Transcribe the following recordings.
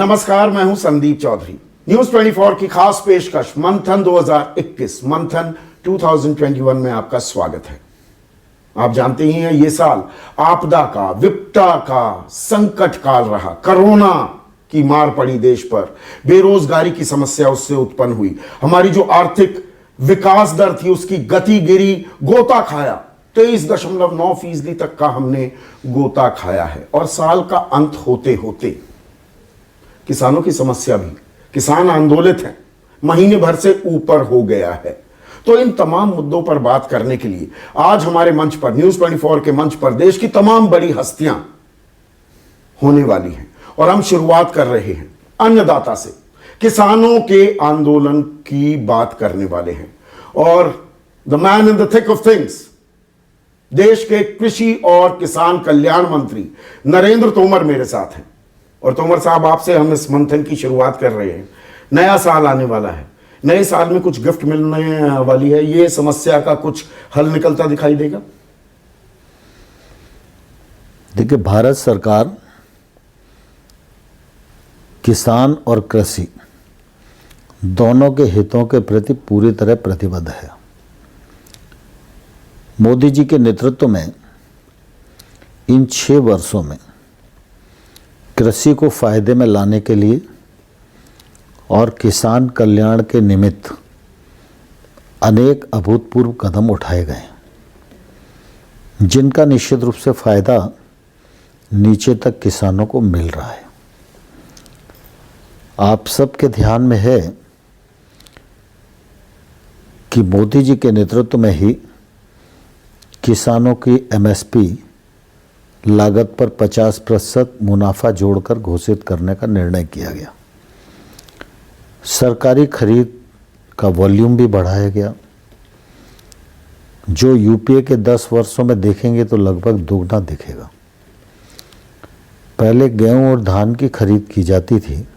नमस्कार, मैं हूं संदीप चौधरी। न्यूज 24 की खास पेशकश मंथन 2021 मंथन 2021 में आपका स्वागत है। आप जानते ही हैं, ये साल आपदा का, विपदा का संकट काल रहा। कोरोना की मार पड़ी देश पर, बेरोजगारी की समस्या उससे उत्पन्न हुई, हमारी जो आर्थिक विकास दर थी उसकी गति गिरी, गोता खाया। 23.9% तक का हमने गोता खाया है। और साल का अंत होते होते किसानों की समस्या भी, किसान आंदोलित हैं, महीने भर से ऊपर हो गया है। तो इन तमाम मुद्दों पर बात करने के लिए आज हमारे मंच पर, न्यूज 24 के मंच पर देश की तमाम बड़ी हस्तियां होने वाली हैं। और हम शुरुआत कर रहे हैं अन्नदाता से, किसानों के आंदोलन की बात करने वाले हैं। और the man in the thick of things, देश के कृषि और किसान कल्याण मंत्री नरेंद्र तोमर मेरे साथ हैं। और तोमर साहब, आपसे हम इस मंथन की शुरुआत कर रहे हैं। नया साल आने वाला है, नए साल में कुछ गिफ्ट मिलने वाली है, ये समस्या का कुछ हल निकलता दिखाई देगा? देखिए, भारत सरकार किसान और कृषि दोनों के हितों के प्रति पूरी तरह प्रतिबद्ध है। मोदी जी के नेतृत्व में इन 6 वर्षों में कृषि को फायदे में लाने के लिए और किसान कल्याण के निमित्त अनेक अभूतपूर्व कदम उठाए गए, जिनका निश्चित रूप से फायदा नीचे तक किसानों को मिल रहा है। आप सबके ध्यान में है कि मोदी जी के नेतृत्व में ही किसानों की एमएसपी लागत पर 50% मुनाफा जोड़कर घोषित करने का निर्णय किया गया। सरकारी खरीद का वॉल्यूम भी बढ़ाया गया, जो यूपीए के 10 वर्षों में देखेंगे तो लगभग दोगुना दिखेगा। पहले गेहूं और धान की खरीद की जाती थी,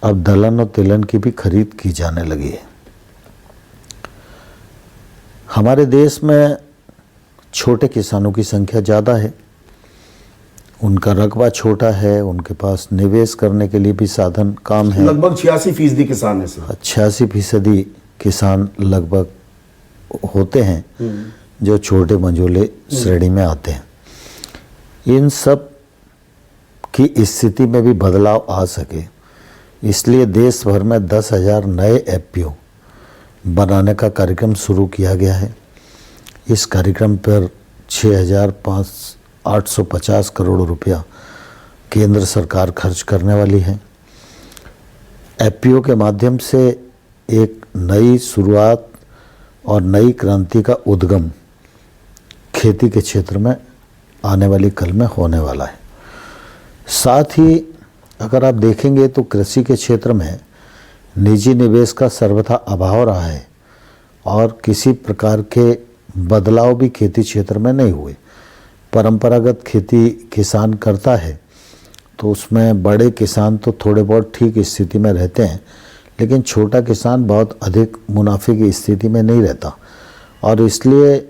अब दलहन और तिलहन की भी खरीद की जाने लगी है। हमारे देश में छोटे किसानों की संख्या ज़्यादा है, उनका रकबा छोटा है, उनके पास निवेश करने के लिए भी साधन कम है। लगभग 86% किसान है सर। 86% किसान लगभग होते हैं जो छोटे मंझोले श्रेणी में आते हैं। इन सब की स्थिति में भी बदलाव आ सके, इसलिए देश भर में 10,000 नए एफपीओ बनाने का कार्यक्रम शुरू किया गया है। इस कार्यक्रम पर 6,850 करोड़ रुपया केंद्र सरकार खर्च करने वाली है। एफपीओ के माध्यम से एक नई शुरुआत और नई क्रांति का उद्गम खेती के क्षेत्र में आने वाली कल में होने वाला है। साथ ही अगर आप देखेंगे तो कृषि के क्षेत्र में निजी निवेश का सर्वथा अभाव रहा है और किसी प्रकार के बदलाव भी खेती क्षेत्र में नहीं हुए। परंपरागत खेती किसान करता है तो उसमें बड़े किसान तो थोड़े बहुत ठीक स्थिति में रहते हैं, लेकिन छोटा किसान बहुत अधिक मुनाफे की स्थिति में नहीं रहता। और इसलिए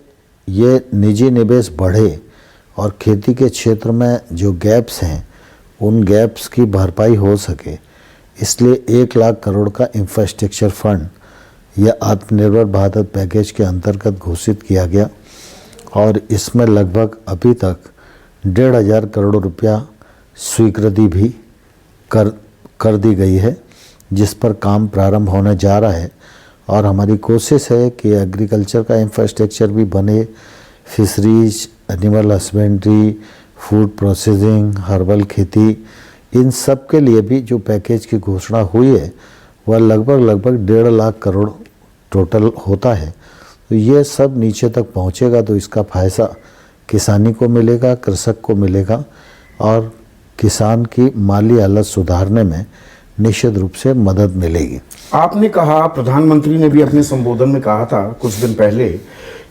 ये निजी निवेश बढ़े और खेती के क्षेत्र में जो गैप्स हैं उन गैप्स की भरपाई हो सके, इसलिए 1 लाख करोड़ का इंफ्रास्ट्रक्चर फंड यह आत्मनिर्भर भारत पैकेज के अंतर्गत घोषित किया गया। और इसमें लगभग अभी तक 1,500 करोड़ रुपया स्वीकृति भी कर दी गई है, जिस पर काम प्रारंभ होने जा रहा है। और हमारी कोशिश है कि एग्रीकल्चर का इंफ्रास्ट्रक्चर भी बने, fisheries, animal husbandry, food processing, herbal खेती, इन सब के लिए भी जो पैकेज की घोषणा हुई है वह लगभग 1.5 लाख करोड़ टोटल होता है। तो ये सब नीचे तक पहुंचेगा तो इसका फ़ायदा किसानी को मिलेगा, कृषक को मिलेगा और किसान की माली हालत सुधारने में निश्चित रूप से मदद मिलेगी। आपने कहा, प्रधानमंत्री ने भी अपने संबोधन में कहा था कुछ दिन पहले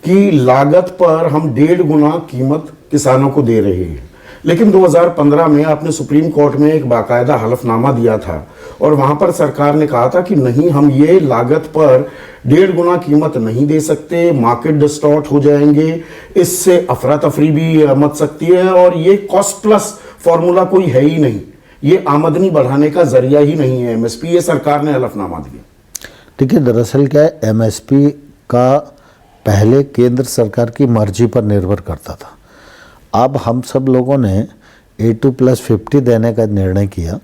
कि लागत पर हम 1.5 गुना कीमत किसानों को दे रहे हैं। लेकिन 2015 में आपने सुप्रीम कोर्ट में एक बाकायदा हलफनामा दिया था और वहां पर सरकार ने कहा था कि नहीं, हम ये लागत पर 1.5 गुना कीमत नहीं दे सकते, मार्केट डिस्टॉर्ट हो जाएंगे, इससे अफरा तफरी भी मच सकती है और ये कॉस्ट प्लस फॉर्मूला कोई है ही नहीं। ये आमदनी बढ़ाने का जरिया ही नहीं है एमएसपी, ये सरकार ने हलफनामा दिया। देखिए, दरअसल क्या है, एमएसपी का पहले केंद्र सरकार की मर्जी पर निर्भर करता था। अब हम सब लोगों ने A2+50 देने का निर्णय किया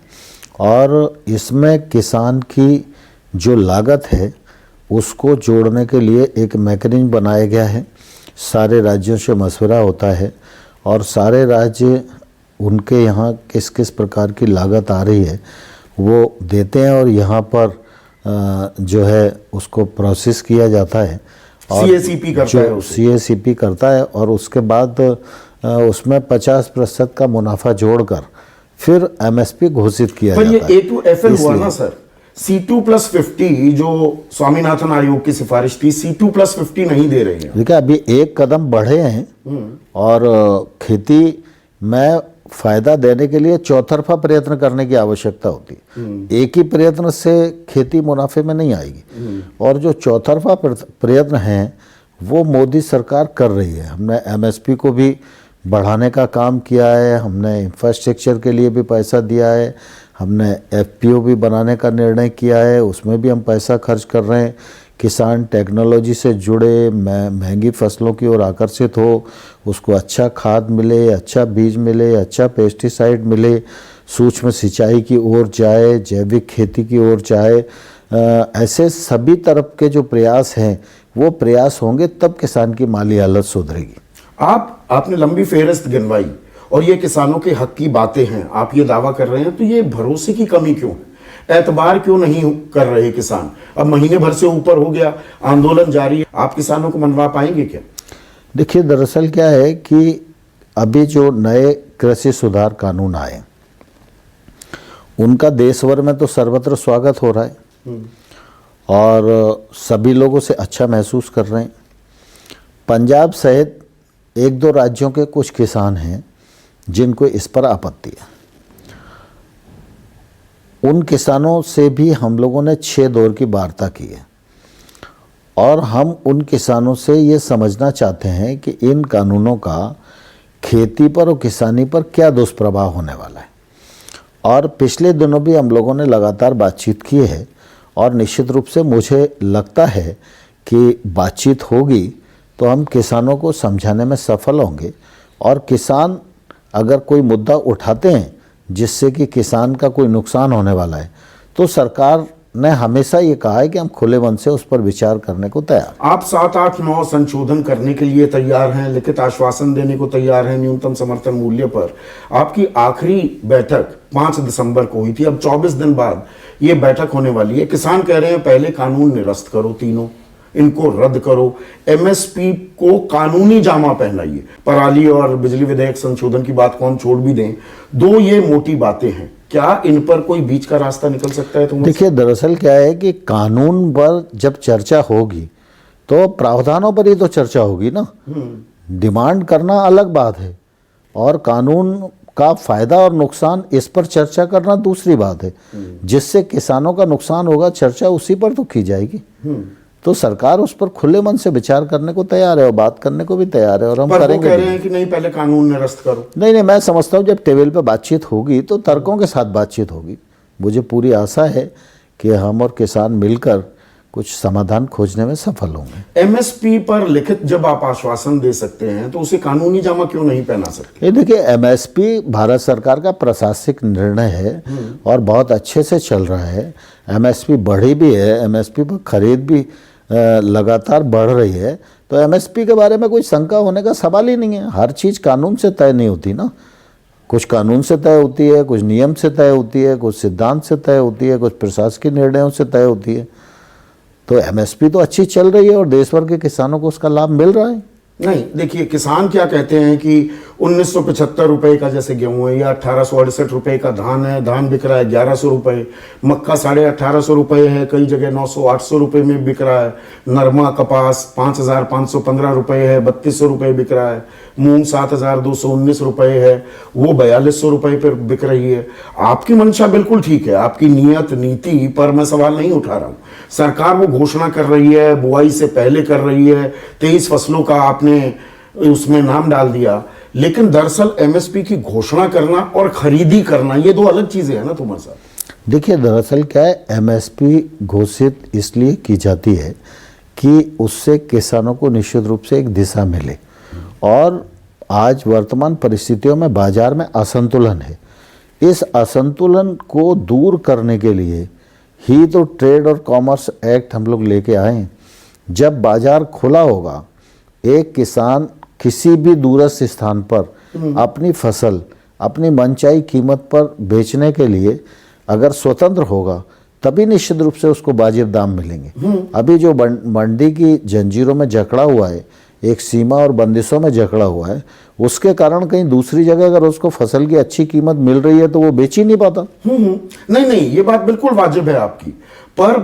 और इसमें किसान की जो लागत है उसको जोड़ने के लिए एक मैकेनिज्म बनाया गया है। सारे राज्यों से मशवरा होता है और सारे राज्य उनके यहाँ किस किस प्रकार की लागत आ रही है वो देते हैं और यहाँ पर जो है उसको प्रोसेस किया जाता है और CACP करता है उसे। CACP करता है और उसके बाद उसमें 50% का मुनाफा जोड़कर फिर MSP घोषित किया पर जाता है। ये A2FN हुआ ना सर, C2+50 जो स्वामीनाथन आयोग की सिफारिश थी, C2+50 नहीं दे रही है। देखिए, अभी एक कदम बढ़े हैं और खेती में फायदा देने के लिए चौतरफा प्रयत्न करने की आवश्यकता होती है। एक ही प्रयत्न से खेती मुनाफे में नहीं आएगी और जो चौतरफा प्रयत्न हैं वो मोदी सरकार कर रही है। हमने MSP को भी बढ़ाने का काम किया है, हमने इंफ्रास्ट्रक्चर के लिए भी पैसा दिया है, हमने FPO भी बनाने का निर्णय किया है, उसमें भी हम पैसा खर्च कर रहे हैं। किसान टेक्नोलॉजी से जुड़े, महंगी फसलों की ओर आकर्षित हो, उसको अच्छा खाद मिले, अच्छा बीज मिले, अच्छा पेस्टिसाइड मिले, सूक्ष्म सिंचाई की ओर जाए, जैविक खेती की ओर जाए, ऐसे सभी तरफ के जो प्रयास हैं वो प्रयास होंगे तब किसान की माली हालत सुधरेगी। आपने लंबी फेहरिस्त गिनवाई और ये किसानों के हक की बातें हैं, आप ये दावा कर रहे हैं, तो ये भरोसे की कमी क्यों है? एतबार क्यों नहीं कर रहे किसान? अब महीने भर से ऊपर हो गया, आंदोलन जारी है, आप किसानों को मनवा पाएंगे क्या? देखिए, दरअसल क्या है कि अभी जो नए कृषि सुधार कानून आए उनका देश भर में तो सर्वत्र स्वागत हो रहा है और सभी लोगों से अच्छा महसूस कर रहे हैं। पंजाब सहित एक दो राज्यों के कुछ किसान हैं जिनको इस पर आपत्ति है। उन किसानों से भी हम लोगों ने 6 दौर की वार्ता की है और हम उन किसानों से ये समझना चाहते हैं कि इन कानूनों का खेती पर और किसानी पर क्या दुष्प्रभाव होने वाला है। और पिछले दिनों भी हम लोगों ने लगातार बातचीत की है और निश्चित रूप से मुझे लगता है कि बातचीत होगी तो हम किसानों को समझाने में सफल होंगे और किसान अगर कोई मुद्दा उठाते हैं जिससे कि किसान का कोई नुकसान होने वाला है तो सरकार ने हमेशा ये कहा है कि हम खुले मन से उस पर विचार करने को तैयार। आप 7, 8, 9 संशोधन करने के लिए तैयार हैं, लिखित आश्वासन देने को तैयार हैं न्यूनतम समर्थन मूल्य पर। आपकी आखिरी बैठक 5 दिसंबर को हुई थी, अब 24 दिन बाद ये बैठक होने वाली है। किसान कह रहे हैं पहले कानून निरस्त करो, तीनों इनको रद्द करो, MSP को कानूनी जामा पहनाइए। पराली और बिजली विधेयक संशोधन की बात कौन छोड़ भी दें, 2 ये मोटी बातें हैं, क्या इन पर कोई बीच का रास्ता निकल सकता है? तुम देखिए, दरअसल क्या है कि कानून पर जब चर्चा होगी तो प्रावधानों पर ही तो चर्चा होगी ना। डिमांड करना अलग बात है और कानून का फायदा और नुकसान इस पर चर्चा करना दूसरी बात है। जिससे किसानों का नुकसान होगा चर्चा उसी पर तो की जाएगी। तो सरकार उस पर खुले मन से विचार करने को तैयार है और बात करने को भी तैयार है और हम करेंगे। कह रहे हैं कि नहीं पहले कानून निरस्त करो। नहीं, मैं समझता हूँ जब टेबल पे बातचीत होगी तो तर्कों के साथ बातचीत होगी। मुझे पूरी आशा है कि हम और किसान मिलकर कुछ समाधान खोजने में सफल होंगे। MSP पर लिखित जब आप आश्वासन दे सकते हैं तो उसे कानूनी जामा क्यों नहीं पहना सकते? ये देखिए, MSP भारत सरकार का प्रशासनिक निर्णय है और बहुत अच्छे से चल रहा है। MSP बढ़ी भी है, MSP पर खरीद भी लगातार बढ़ रही है, तो MSP के बारे में कोई शंका होने का सवाल ही नहीं है। हर चीज़ कानून से तय नहीं होती ना, कुछ कानून से तय होती है, कुछ नियम से तय होती है, कुछ सिद्धांत से तय होती है, कुछ प्रशासकीय निर्णयों से तय होती है। तो MSP तो अच्छी चल रही है और देश भर के किसानों को उसका लाभ मिल रहा है। नहीं, देखिए किसान क्या कहते हैं कि 1975 रुपए का जैसे गेहूं है या 1868 रुपए का धान है, धान बिक रहा है 1100 रुपए, मक्का 1850 रुपए है, कई जगह 900-800 रुपए में बिक रहा है, नरमा कपास 5515 रुपए है, 3200 रुपए बिक रहा है, मूंग 7219 रुपए है, वो 4200 रुपए पर बिक रही है। आपकी मंशा बिल्कुल ठीक है, आपकी नियत नीति पर मैं सवाल नहीं उठा रहा हूँ। सरकार वो घोषणा कर रही है, बुआई से पहले कर रही है, 23 फसलों का आपने उसमें नाम डाल दिया, लेकिन दरअसल एमएसपी की घोषणा करना और खरीदी करना ये दो अलग चीजें हैं ना तुम्हारे साथ। देखिए, दरअसल क्या है, एमएसपी घोषित इसलिए की जाती है कि उससे किसानों को निश्चित रूप से एक दिशा मिले, और आज वर्तमान परिस्थितियों में बाजार में असंतुलन है। इस असंतुलन को दूर करने के लिए ही तो ट्रेड और कॉमर्स एक्ट हम लोग लेके आए। जब बाजार खुला होगा, एक किसान किसी भी दूरस्थ स्थान पर अपनी फसल अपनी मनचाही कीमत पर बेचने के लिए अगर स्वतंत्र होगा, तभी निश्चित रूप से उसको वाजिब दाम मिलेंगे। अभी जो मंडी की जंजीरों में जकड़ा हुआ है, एक सीमा और बंदिशों में जकड़ा हुआ है, उसके कारण कहीं दूसरी जगह अगर उसको फसल की अच्छी कीमत मिल रही है तो वो बेच ही नहीं पाता। नहीं नहीं, ये बात बिल्कुल वाजिब है आपकी, पर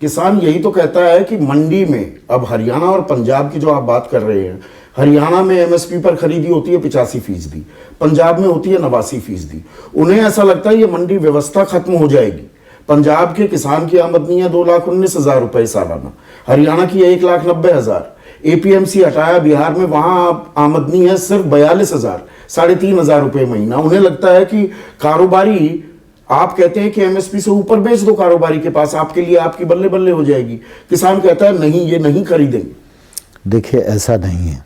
किसान यही तो कहता है कि मंडी में अब हरियाणा और पंजाब की जो आप बात कर रहे हैं, हरियाणा में एमएसपी पर खरीदी होती है 85%, पंजाब में होती है 89%। उन्हें ऐसा लगता है ये मंडी व्यवस्था खत्म हो जाएगी। पंजाब के किसान की आमदनी है 2,19,000 रुपए सालाना, हरियाणा की 1,90,000। एपीएमसी हटाया बिहार में, वहां आमदनी है सिर्फ 42,000, 3,500 रुपए महीना। उन्हें लगता है कि कारोबारी, आप कहते हैं कि एमएसपी से ऊपर बेच दो कारोबारी के पास, आपके लिए आपकी बल्ले बल्ले हो जाएगी। किसान कहता है नहीं, ये नहीं खरीदेंगे। देखिए, ऐसा नहीं है।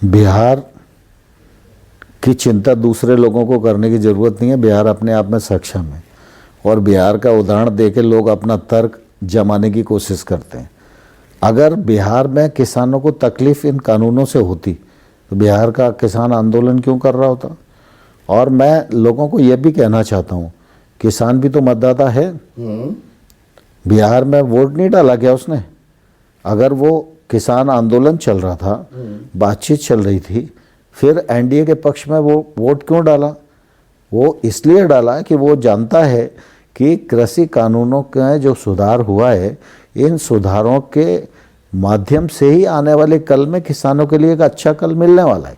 बिहार की चिंता दूसरे लोगों को करने की जरूरत नहीं है। बिहार अपने आप में सक्षम है, और बिहार का उदाहरण देके लोग अपना तर्क जमाने की कोशिश करते हैं। अगर बिहार में किसानों को तकलीफ इन कानूनों से होती तो बिहार का किसान आंदोलन क्यों कर रहा होता। और मैं लोगों को यह भी कहना चाहता हूँ, किसान भी तो मतदाता है। बिहार में वोट नहीं डाला क्या उसने? अगर वो किसान आंदोलन चल रहा था, बातचीत चल रही थी, फिर एनडीए के पक्ष में वो वोट क्यों डाला? वो इसलिए डाला कि वो जानता है कि कृषि कानूनों का जो सुधार हुआ है, इन सुधारों के माध्यम से ही आने वाले कल में किसानों के लिए एक अच्छा कल मिलने वाला है।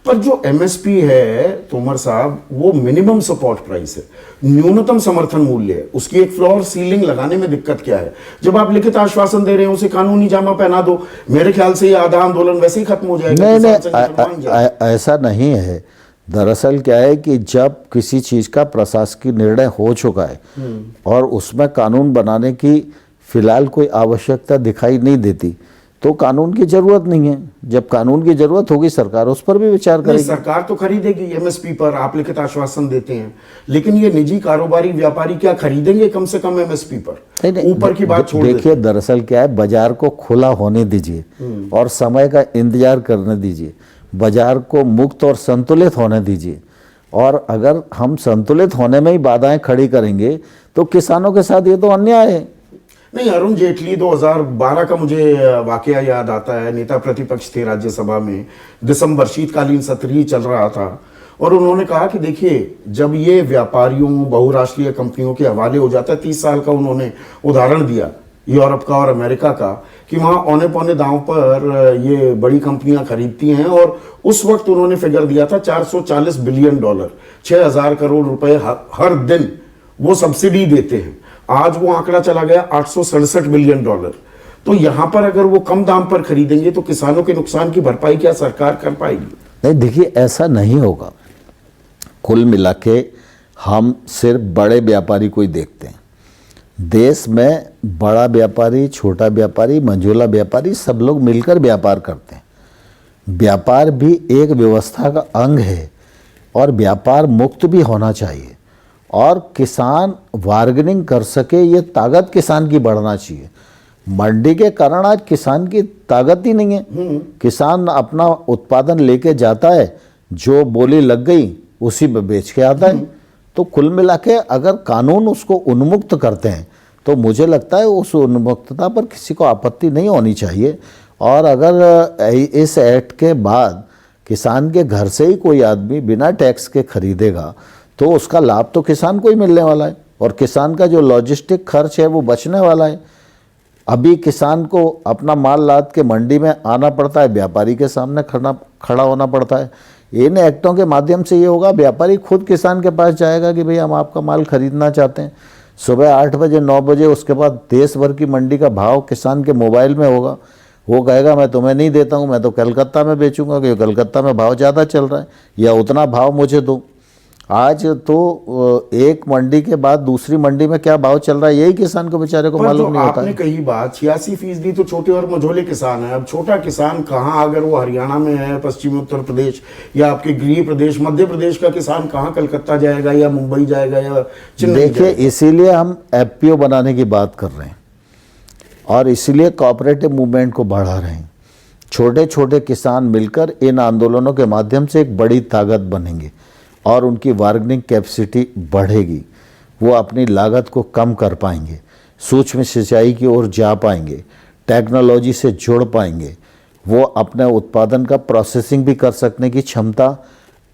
पर जो एमएसपी है तोमर साहब, वो मिनिमम सपोर्ट प्राइस है, न्यूनतम समर्थन मूल्य है। उसकी एक फ्लोर सीलिंग लगाने में दिक्कत क्या है? जब आप लिखित आश्वासन दे रहे हैं, उसे कानूनी जामा पहना दो। मेरे ख्याल से ये आधा आंदोलन वैसे ही खत्म हो जाएगा। नहीं, ऐसा नहीं है। दरअसल क्या है कि जब किसी चीज का प्रशासकीय निर्णय हो चुका है और उसमें कानून बनाने की फिलहाल कोई आवश्यकता दिखाई नहीं देती, तो कानून की जरूरत नहीं है। जब कानून की जरूरत होगी, सरकार उस पर भी विचार करेगी। सरकार तो खरीदेगी एमएसपी पर, आप लिखित आश्वासन देते हैं, लेकिन ये निजी कारोबारी व्यापारी क्या खरीदेंगे कम से कम एमएसपी पर? ऊपर की बात छोड़ देखिए, दरअसल क्या है, बाजार को खुला होने दीजिए और समय का इंतजार करने दीजिए। बाजार को मुक्त और संतुलित होने दीजिए, और अगर हम संतुलित होने में ही बाधाएं खड़ी करेंगे तो किसानों के साथ ये तो अन्याय है। नहीं, अरुण जेटली 2012 का मुझे वाकया याद आता है। नेता प्रतिपक्ष थे राज्यसभा में, दिसंबर शीतकालीन सत्र ही चल रहा था, और उन्होंने कहा कि देखिए, जब ये व्यापारियों बहुराष्ट्रीय कंपनियों के हवाले हो जाता है, 30 साल का उन्होंने उदाहरण दिया यूरोप का और अमेरिका का, कि वहाँ औने पौने दांव पर ये बड़ी कंपनियां खरीदती हैं, और उस वक्त उन्होंने फिगर दिया था $440 बिलियन, 6,000 करोड़ रुपए हर दिन वो सब्सिडी देते हैं। आज वो आंकड़ा चला गया $867 बिलियन। तो यहां पर अगर वो कम दाम पर खरीदेंगे तो किसानों के नुकसान की भरपाई क्या सरकार कर पाएगी? नहीं, देखिए, ऐसा नहीं होगा। कुल मिला के हम सिर्फ बड़े व्यापारी को ही देखते हैं। देश में बड़ा व्यापारी, छोटा व्यापारी, मंझोला व्यापारी, सब लोग मिलकर व्यापार करते हैं। व्यापार भी एक व्यवस्था का अंग है, और व्यापार मुक्त भी होना चाहिए, और किसान बार्गेनिंग कर सके, ये ताकत किसान की बढ़ना चाहिए। मंडी के कारण आज किसान की ताकत ही नहीं है। किसान अपना उत्पादन लेके जाता है, जो बोली लग गई उसी पे बेच के आता है। तो कुल मिला के अगर कानून उसको उन्मुक्त करते हैं तो मुझे लगता है उस उन्मुक्तता पर किसी को आपत्ति नहीं होनी चाहिए। और अगर इस एक्ट के बाद किसान के घर से ही कोई आदमी बिना टैक्स के खरीदेगा तो उसका लाभ तो किसान को ही मिलने वाला है, और किसान का जो लॉजिस्टिक खर्च है वो बचने वाला है। अभी किसान को अपना माल लाद के मंडी में आना पड़ता है, व्यापारी के सामने खड़ा होना पड़ता है। इन एक्टों के माध्यम से ये होगा, व्यापारी खुद किसान के पास जाएगा कि भाई हम आपका माल खरीदना चाहते हैं। सुबह 8 बजे 9 बजे उसके बाद देश भर की मंडी का भाव किसान के मोबाइल में होगा। वो कहेगा मैं तुम्हें नहीं देता हूँ, मैं तो कलकत्ता में बेचूंगा क्योंकि कलकत्ता में भाव ज़्यादा चल रहा है, या उतना भाव मुझे दो। आज तो एक मंडी के बाद दूसरी मंडी में क्या भाव चल रहा है यही किसान को बेचारे को पर जो मालूम नहीं होता आपने है। कही बात 86% तो छोटे और मझोले किसान है। अब छोटा किसान कहाँ, अगर वो हरियाणा में है, पश्चिमी उत्तर प्रदेश या आपके गृह प्रदेश मध्य प्रदेश का किसान कहाँ कलकत्ता जाएगा या मुंबई जाएगा या चेन्नई देखिए, जाएगा? इसीलिए हम एफपीओ बनाने की बात कर रहे हैं और इसीलिए कोऑपरेटिव मूवमेंट को बढ़ा रहे हैं। छोटे छोटे किसान मिलकर इन आंदोलनों के माध्यम से एक बड़ी ताकत बनेंगे और उनकी बार्गेनिंग कैपेसिटी बढ़ेगी। वो अपनी लागत को कम कर पाएंगे, सूक्ष्म सिंचाई की ओर जा पाएंगे, टेक्नोलॉजी से जुड़ पाएंगे, वो अपने उत्पादन का प्रोसेसिंग भी कर सकने की क्षमता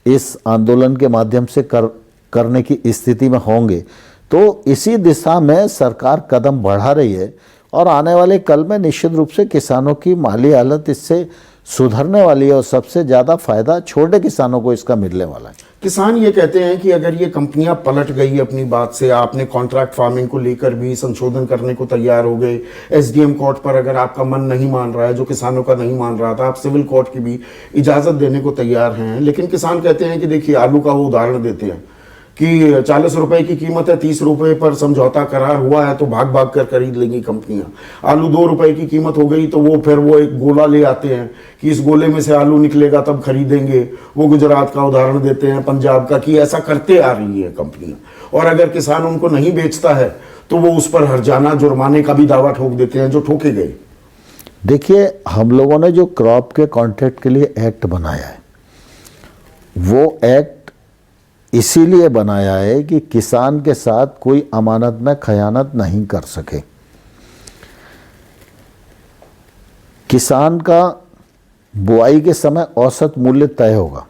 इस आंदोलन के माध्यम से करने की स्थिति में होंगे। तो इसी दिशा में सरकार कदम बढ़ा रही है और आने वाले कल में निश्चित रूप से किसानों की माली हालत इससे सुधरने वाली है और सबसे ज़्यादा फायदा छोटे किसानों को इसका मिलने वाला है। किसान ये कहते हैं कि अगर ये कंपनियां पलट गई अपनी बात से, आपने कॉन्ट्रैक्ट फार्मिंग को लेकर भी संशोधन करने को तैयार हो गए, एसडीएम कोर्ट पर अगर आपका मन नहीं मान रहा है, जो किसानों का नहीं मान रहा था, आप सिविल कोर्ट की भी इजाजत देने को तैयार हैं। लेकिन किसान कहते हैं कि देखिए, आलू का वो उदाहरण देते हैं कि 40 रुपए की कीमत है, 30 रुपए पर समझौता करार हुआ है तो भाग भाग कर खरीद लेंगी कंपनियां। आलू 2 रुपए की कीमत हो गई तो वो फिर वो एक गोला ले आते हैं कि इस गोले में से आलू निकलेगा तब खरीदेंगे। वो गुजरात का उदाहरण देते हैं, पंजाब का, कि ऐसा करते आ रही है कंपनियां। और अगर किसान उनको नहीं बेचता है तो वो उस पर हर्जाना जुर्माने का भी दावा ठोक देते हैं, जो ठोके गए। देखिए, हम लोगों ने जो क्रॉप के कॉन्ट्रैक्ट के लिए एक्ट बनाया है, वो एक्ट इसीलिए बनाया है कि किसान के साथ कोई अमानत में खयानत नहीं कर सके। किसान का बुआई के समय औसत मूल्य तय होगा,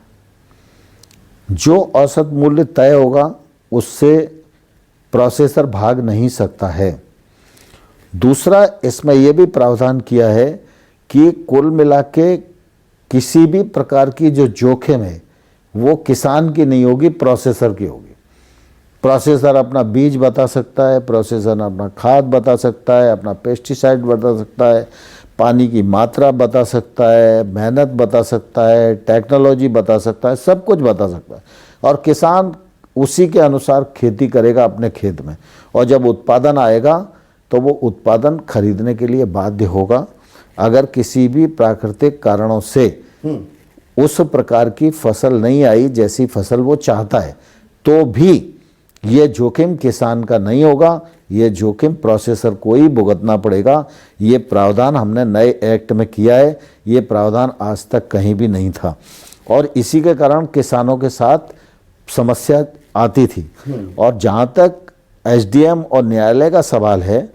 जो औसत मूल्य तय होगा उससे प्रोसेसर भाग नहीं सकता है। दूसरा, इसमें यह भी प्रावधान किया है कि कुल मिला के किसी भी प्रकार की जो जोखिम है वो किसान की नहीं होगी, प्रोसेसर की होगी। प्रोसेसर अपना बीज बता सकता है, प्रोसेसर अपना खाद बता सकता है, अपना पेस्टिसाइड बता सकता है, पानी की मात्रा बता सकता है, मेहनत बता सकता है, टेक्नोलॉजी बता सकता है, सब कुछ बता सकता है। और किसान उसी के अनुसार खेती करेगा अपने खेत में, और जब उत्पादन आएगा तो वो उत्पादन खरीदने के लिए बाध्य होगा। अगर किसी भी प्राकृतिक कारणों से उस प्रकार की फसल नहीं आई जैसी फसल वो चाहता है, तो भी ये जोखिम किसान का नहीं होगा, ये जोखिम प्रोसेसर को ही भुगतना पड़ेगा। ये प्रावधान हमने नए एक्ट में किया है, ये प्रावधान आज तक कहीं भी नहीं था और इसी के कारण किसानों के साथ समस्या आती थी। और जहाँ तक एसडीएम और न्यायालय का सवाल है,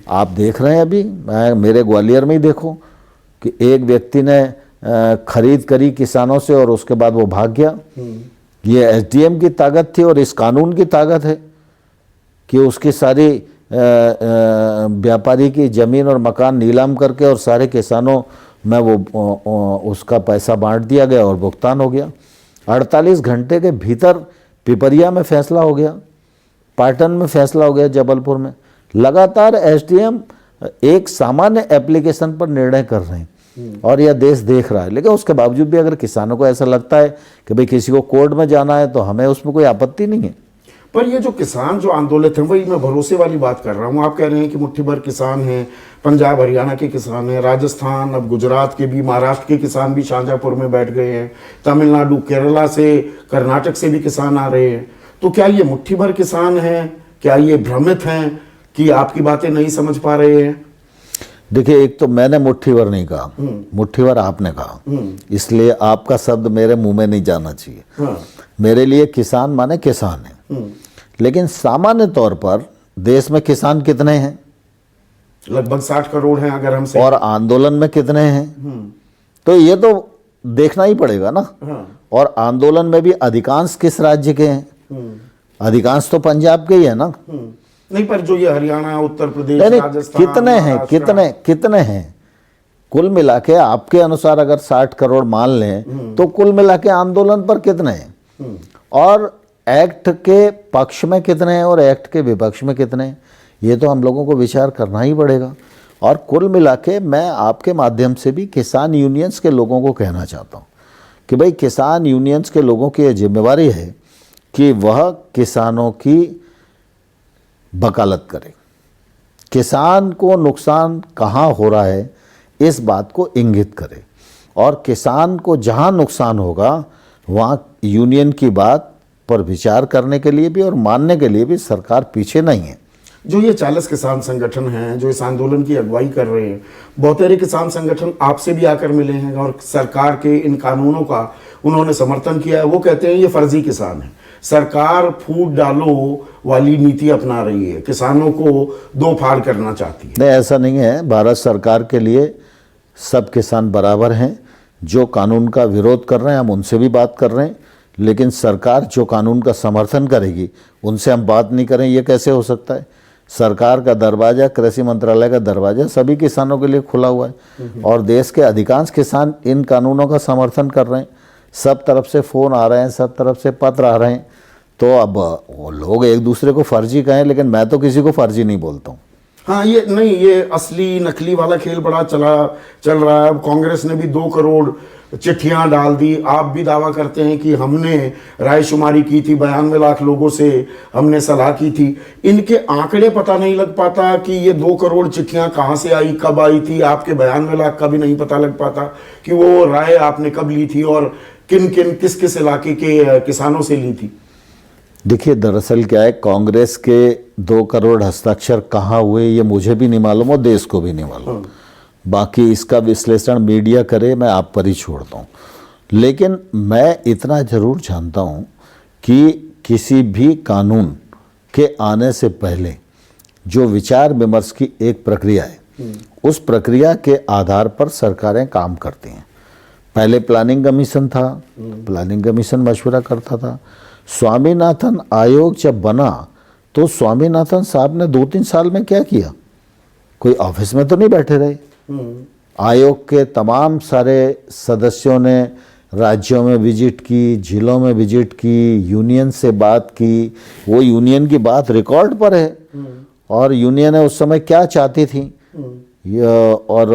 आप देख रहे हैं अभी, मैं मेरे ग्वालियर में ही देखो कि एक व्यक्ति ने खरीद करी किसानों से और उसके बाद वो भाग गया। ये एसडीएम की ताकत थी और इस कानून की ताकत है कि उसकी सारी व्यापारी की ज़मीन और मकान नीलाम करके और सारे किसानों में वो उसका पैसा बांट दिया गया और भुगतान हो गया। 48 घंटे के भीतर पिपरिया में फैसला हो गया, पाटन में फैसला हो गया, जबलपुर में। लगातार एसडीएम एक सामान्य एप्लीकेशन पर निर्णय कर रहे हैं और यह देश देख रहा है। लेकिन उसके बावजूद भी अगर किसानों को ऐसा लगता है कि भाई किसी को कोर्ट में जाना है तो हमें उसमें कोई आपत्ति नहीं है। पर ये जो किसान जो आंदोलित हैं, वही मैं भरोसे वाली बात कर रहा हूँ। आप कह रहे हैं कि मुट्ठी भर किसान हैं, पंजाब हरियाणा के किसान हैं, राजस्थान, अब गुजरात के भी, महाराष्ट्र के किसान भी शाहजहाँपुर में बैठ गए हैं, तमिलनाडु, केरला से, कर्नाटक से भी किसान आ रहे हैं। तो क्या ये मुट्ठी भर किसान हैं? क्या ये भ्रमित हैं कि आपकी बातें नहीं समझ पा रहे हैं? देखिए, एक तो मैंने मुट्ठी भर नहीं कहा, मुट्ठी भर आपने कहा, इसलिए आपका शब्द मेरे मुंह में नहीं जाना चाहिए। हाँ। मेरे लिए किसान माने किसान है। लेकिन सामान्य तौर पर देश में किसान कितने हैं? लगभग 60 करोड़ हैं अगर हम और आंदोलन में कितने हैं? तो ये तो देखना ही पड़ेगा ना। हाँ। और आंदोलन में भी अधिकांश किस राज्य के हैं? अधिकांश तो पंजाब के ही है ना। नहीं, पर जो ये हरियाणा, उत्तर प्रदेश, नहीं, राजस्थान, कितने हैं? कितने हैं? कुल मिला के आपके अनुसार अगर 60 करोड़ मान लें तो कुल मिला के आंदोलन पर कितने हैं? और एक्ट के पक्ष में कितने हैं और एक्ट के विपक्ष में कितने हैं? ये तो हम लोगों को विचार करना ही पड़ेगा। और कुल मिला के मैं आपके माध्यम से भी किसान यूनियंस के लोगों को कहना चाहता हूँ कि भाई किसान यूनियंस के लोगों की ये जिम्मेवारी है कि वह किसानों की वकालत करें, किसान को नुकसान कहाँ हो रहा है इस बात को इंगित करें, और किसान को जहाँ नुकसान होगा वहाँ यूनियन की बात पर विचार करने के लिए भी और मानने के लिए भी सरकार पीछे नहीं है। जो ये 40 किसान संगठन हैं जो इस आंदोलन की अगुवाई कर रहे हैं, बहुतेरे किसान संगठन आपसे भी आकर मिले हैं और सरकार के इन कानूनों का उन्होंने समर्थन किया है। वो कहते हैं ये फर्जी किसान है, सरकार फूट डालो वाली नीति अपना रही है, किसानों को दो फाड़ करना चाहती है। नहीं, ऐसा नहीं है। भारत सरकार के लिए सब किसान बराबर हैं। जो कानून का विरोध कर रहे हैं हम उनसे भी बात कर रहे हैं, लेकिन सरकार जो कानून का समर्थन करेगी उनसे हम बात नहीं करें, ये कैसे हो सकता है? सरकार का दरवाज़ा, कृषि मंत्रालय का दरवाज़ा सभी किसानों के लिए खुला हुआ है और देश के अधिकांश किसान इन कानूनों का समर्थन कर रहे हैं। सब तरफ से फ़ोन आ रहे हैं, सब तरफ से पत्र आ रहे हैं। तो अब वो लोग एक दूसरे को फर्जी कहें, लेकिन मैं तो किसी को फर्जी नहीं बोलता हूँ। हाँ, ये नहीं, ये असली नकली वाला खेल बड़ा चल रहा है। अब कांग्रेस ने भी 2 करोड़ चिट्ठियां डाल दी। आप भी दावा करते हैं कि हमने रायशुमारी की थी, 92 लाख लोगों से हमने सलाह की थी। इनके आंकड़े पता नहीं लग पाता कि ये 2 करोड़ चिट्ठियां कहाँ से आई, कब आई थी। आपके 92 लाख का भी नहीं पता लग पाता कि वो राय आपने कब ली थी और किस किस इलाके के किसानों से ली थी। देखिए, दरअसल क्या है, कांग्रेस के 2 करोड़ हस्ताक्षर कहाँ हुए ये मुझे भी नहीं मालूम और देश को भी नहीं मालूम। बाकी इसका विश्लेषण मीडिया करे, मैं आप पर ही छोड़ता हूँ। लेकिन मैं इतना जरूर जानता हूँ कि किसी भी कानून के आने से पहले जो विचार विमर्श की एक प्रक्रिया है, उस प्रक्रिया के आधार पर सरकारें काम करती हैं। पहले प्लानिंग कमीशन था, प्लानिंग कमीशन मशवरा करता था। स्वामीनाथन आयोग जब बना तो स्वामीनाथन साहब ने 2-3 साल में क्या किया? कोई ऑफिस में तो नहीं बैठे रहे। आयोग के तमाम सारे सदस्यों ने राज्यों में विजिट की, जिलों में विजिट की, यूनियन से बात की। वो यूनियन की बात रिकॉर्ड पर है और यूनियन उस समय क्या चाहती थी। और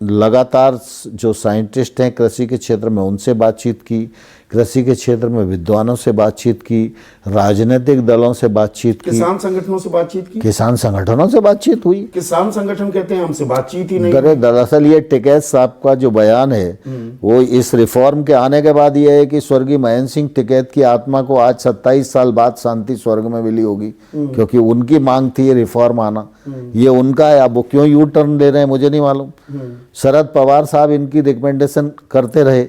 लगातार जो साइंटिस्ट हैं कृषि के क्षेत्र में उनसे बातचीत की, कृषि के क्षेत्र में विद्वानों से बातचीत की, राजनीतिक दलों से बातचीत की, किसान संगठनों से बातचीत की, किसान संगठनों से बातचीत हुई। किसान संगठन कहते हैं हमसे बातचीत ही नहीं। दरअसल ये टिकैत साहब का जो बयान है वो इस रिफॉर्म के आने के बाद ये है कि स्वर्गीय महेंद्र सिंह टिकैत की आत्मा को आज 27 साल बाद शांति स्वर्ग में मिली होगी, क्योंकि उनकी मांग थी ये रिफॉर्म आना। ये उनका है, अब वो क्यों यू टर्न ले रहे हैं मुझे नहीं मालूम। शरद पवार साहब इनकी रिकमेंडेशन करते रहे,